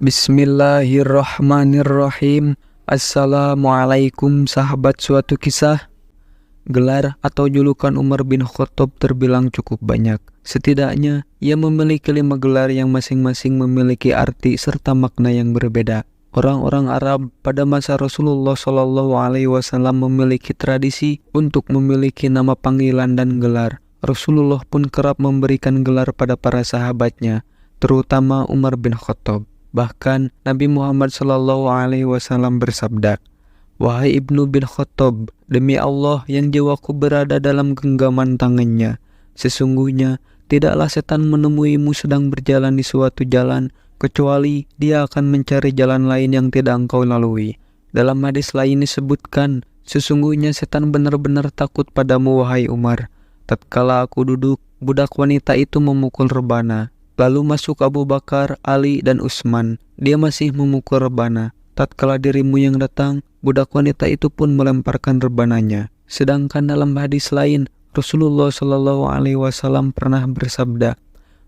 Bismillahirrahmanirrahim. Assalamualaikum sahabat suatu kisah. Gelar atau julukan Umar bin Khattab terbilang cukup banyak. Setidaknya ia memiliki 5 gelar yang masing-masing memiliki arti serta makna yang berbeda. Orang-orang Arab pada masa Rasulullah SAW memiliki tradisi untuk memiliki nama panggilan dan gelar. Rasulullah pun kerap memberikan gelar pada para sahabatnya, terutama Umar bin Khattab. Bahkan Nabi Muhammad SAW bersabda, "Wahai Ibnu bin Khattab, demi Allah yang jiwaku berada dalam genggaman tangannya, sesungguhnya tidaklah setan menemuimu sedang berjalan di suatu jalan, kecuali dia akan mencari jalan lain yang tidak engkau lalui." Dalam hadis lain disebutkan, "Sesungguhnya setan benar-benar takut padamu, wahai Umar. Tatkala aku duduk, budak wanita itu memukul rebana. Lalu masuk Abu Bakar, Ali, dan Utsman. Dia masih memukul rebana. Tatkala dirimu yang datang, budak wanita itu pun melemparkan rebananya." Sedangkan dalam hadis lain, Rasulullah SAW pernah bersabda,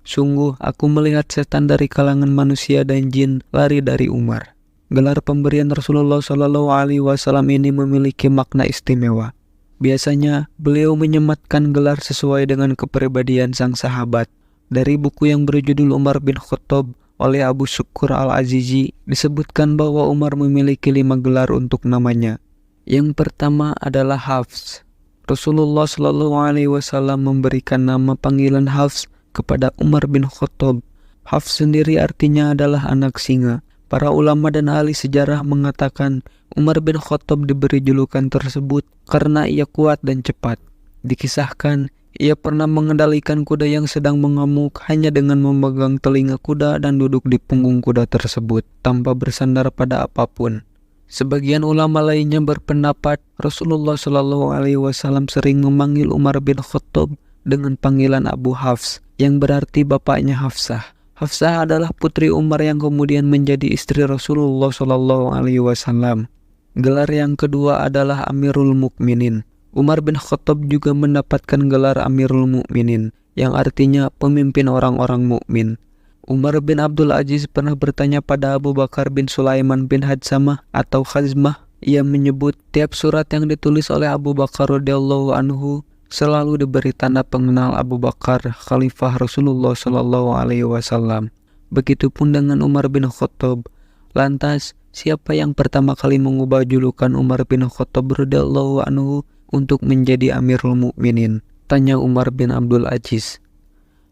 "Sungguh aku melihat setan dari kalangan manusia dan jin lari dari Umar." Gelar pemberian Rasulullah SAW ini memiliki makna istimewa. Biasanya beliau menyematkan gelar sesuai dengan kepribadian sang sahabat. Dari buku yang berjudul Umar bin Khattab oleh Abu Syukur Al-Azizi disebutkan bahwa Umar memiliki 5 gelar untuk namanya. Yang pertama adalah Hafs. Rasulullah SAW memberikan nama panggilan Hafs kepada Umar bin Khattab. Hafs sendiri artinya adalah anak singa. Para ulama dan ahli sejarah mengatakan Umar bin Khattab diberi julukan tersebut karena ia kuat dan cepat. Dikisahkan ia pernah mengendalikan kuda yang sedang mengamuk hanya dengan memegang telinga kuda dan duduk di punggung kuda tersebut tanpa bersandar pada apapun. Sebagian ulama lainnya berpendapat Rasulullah SAW sering memanggil Umar bin Khattab dengan panggilan Abu Hafs, yang berarti bapaknya Hafsah. Hafsah adalah putri Umar yang kemudian menjadi istri Rasulullah SAW. Gelar yang kedua adalah Amirul Mukminin. Umar bin Khattab juga mendapatkan gelar Amirul Mukminin, yang artinya pemimpin orang-orang mukmin. Umar bin Abdul Aziz pernah bertanya pada Abu Bakar bin Sulaiman bin Hadsamah atau Khazmah. Ia menyebut tiap surat yang ditulis oleh Abu Bakar radhiyallahu anhu selalu diberi tanda pengenal Abu Bakar, Khalifah Rasulullah SAW. Begitupun dengan Umar bin Khattab. Lantas, siapa yang pertama kali mengubah julukan Umar bin Khattab radhiyallahu anhu untuk menjadi Amirul Mukminin? Tanya Umar bin Abdul Aziz.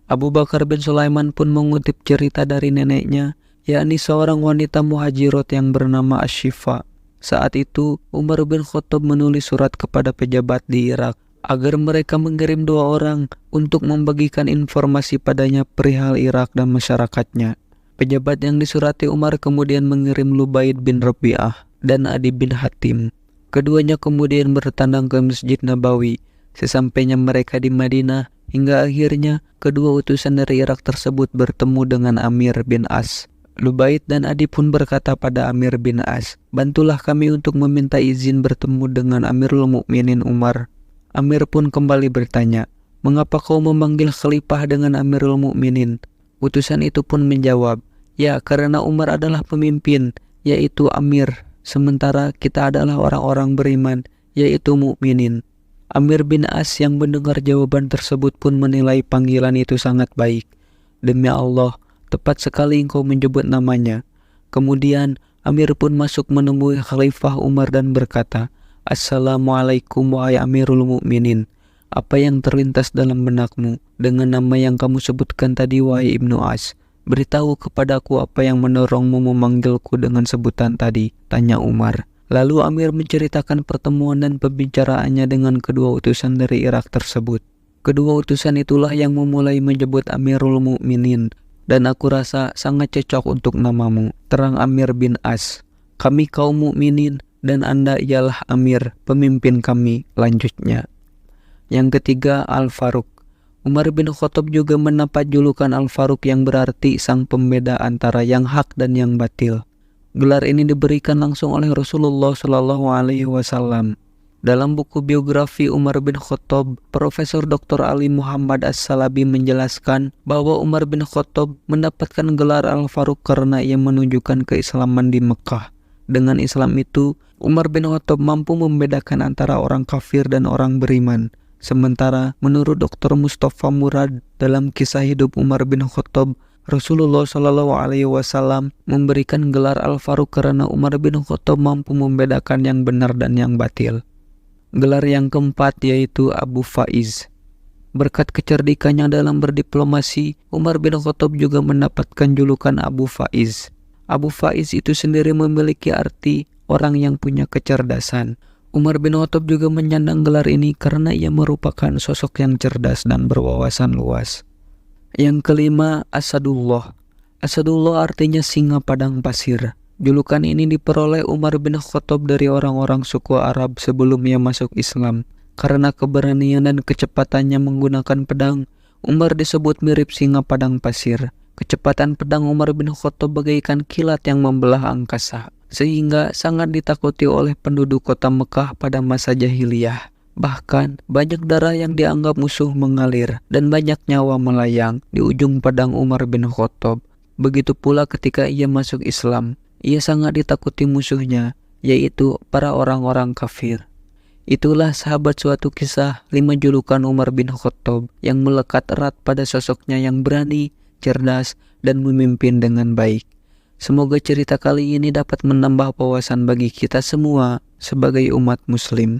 Abu Bakar bin Sulaiman pun mengutip cerita dari neneknya, yakni seorang wanita muhajirat yang bernama Ashifa. Saat itu, Umar bin Khattab menulis surat kepada pejabat di Irak agar mereka mengirim 2 orang untuk membagikan informasi padanya perihal Irak dan masyarakatnya. Pejabat yang disurati Umar kemudian mengirim Lubaid bin Rabi'ah dan Adi bin Hatim. Keduanya kemudian bertandang ke Masjid Nabawi. Sesampainya mereka di Madinah, hingga akhirnya kedua utusan dari Irak tersebut bertemu dengan Amir bin As. Lubaid dan Adi pun berkata pada Amir bin As, "Bantulah kami untuk meminta izin bertemu dengan Amirul Mukminin Umar." Amir pun kembali bertanya, "Mengapa kau memanggil khalifah dengan Amirul Mukminin?" Utusan itu pun menjawab, "Ya, karena Umar adalah pemimpin, yaitu Amir. Sementara kita adalah orang-orang beriman, yaitu mukminin." Amir bin As yang mendengar jawaban tersebut pun menilai panggilan itu sangat baik. "Demi Allah, tepat sekali engkau menyebut namanya." Kemudian Amir pun masuk menemui Khalifah Umar dan berkata, "Assalamualaikum wahai Amirul Mukminin. Apa yang terlintas dalam benakmu dengan nama yang kamu sebutkan tadi, wahai Ibnu As? Beritahu kepadaku apa yang mendorongmu memanggilku dengan sebutan tadi," tanya Umar. Lalu Amir menceritakan pertemuan dan pembicaraannya dengan kedua utusan dari Irak tersebut. Kedua utusan itulah yang memulai menyebut Amirul Mukminin, "Dan aku rasa sangat cocok untuk namamu," terang Amir bin As. "Kami kaum mukminin dan Anda ialah Amir, pemimpin kami," lanjutnya. Yang ketiga, Al-Faruq. Umar bin Khattab juga mendapat julukan Al-Faruq yang berarti sang pembeda antara yang hak dan yang batil. Gelar ini diberikan langsung oleh Rasulullah SAW. Dalam buku biografi Umar bin Khattab, Profesor Dr. Ali Muhammad As-Salabi menjelaskan bahwa Umar bin Khattab mendapatkan gelar Al-Faruq karena ia menunjukkan keislaman di Mekah. Dengan Islam itu, Umar bin Khattab mampu membedakan antara orang kafir dan orang beriman. Sementara menurut Dr. Mustafa Murad dalam kisah hidup Umar bin Khattab, Rasulullah Shallallahu Alaihi Wasallam memberikan gelar Al-Faruq karena Umar bin Khattab mampu membedakan yang benar dan yang batil. Gelar yang keempat yaitu Abu Faiz. Berkat kecerdikannya dalam berdiplomasi, Umar bin Khattab juga mendapatkan julukan Abu Faiz. Abu Faiz itu sendiri memiliki arti orang yang punya kecerdasan. Umar bin Khattab juga menyandang gelar ini karena ia merupakan sosok yang cerdas dan berwawasan luas. Yang kelima, Asadullah. Asadullah artinya singa padang pasir. Julukan ini diperoleh Umar bin Khattab dari orang-orang suku Arab sebelum ia masuk Islam. Karena keberanian dan kecepatannya menggunakan pedang, Umar disebut mirip singa padang pasir. Kecepatan pedang Umar bin Khattab bagaikan kilat yang membelah angkasa, sehingga sangat ditakuti oleh penduduk kota Mekah pada masa jahiliyah. Bahkan, banyak darah yang dianggap musuh mengalir dan banyak nyawa melayang di ujung pedang Umar bin Khattab. Begitu pula ketika ia masuk Islam. Ia sangat ditakuti musuhnya, yaitu para orang-orang kafir. Itulah sahabat suatu kisah 5 julukan Umar bin Khattab yang melekat erat pada sosoknya yang berani, cerdas, dan memimpin dengan baik. Semoga cerita kali ini dapat menambah wawasan bagi kita semua sebagai umat muslim.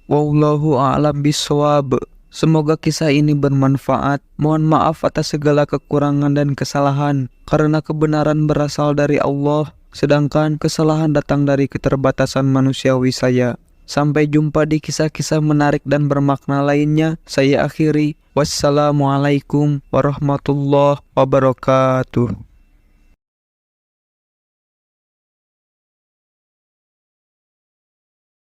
Wallahu a'lam bishawab. Semoga kisah ini bermanfaat. Mohon maaf atas segala kekurangan dan kesalahan, karena kebenaran berasal dari Allah, sedangkan kesalahan datang dari keterbatasan manusiawi saya. Sampai jumpa di kisah-kisah menarik dan bermakna lainnya. Saya akhiri. Wassalamualaikum warahmatullahi wabarakatuh.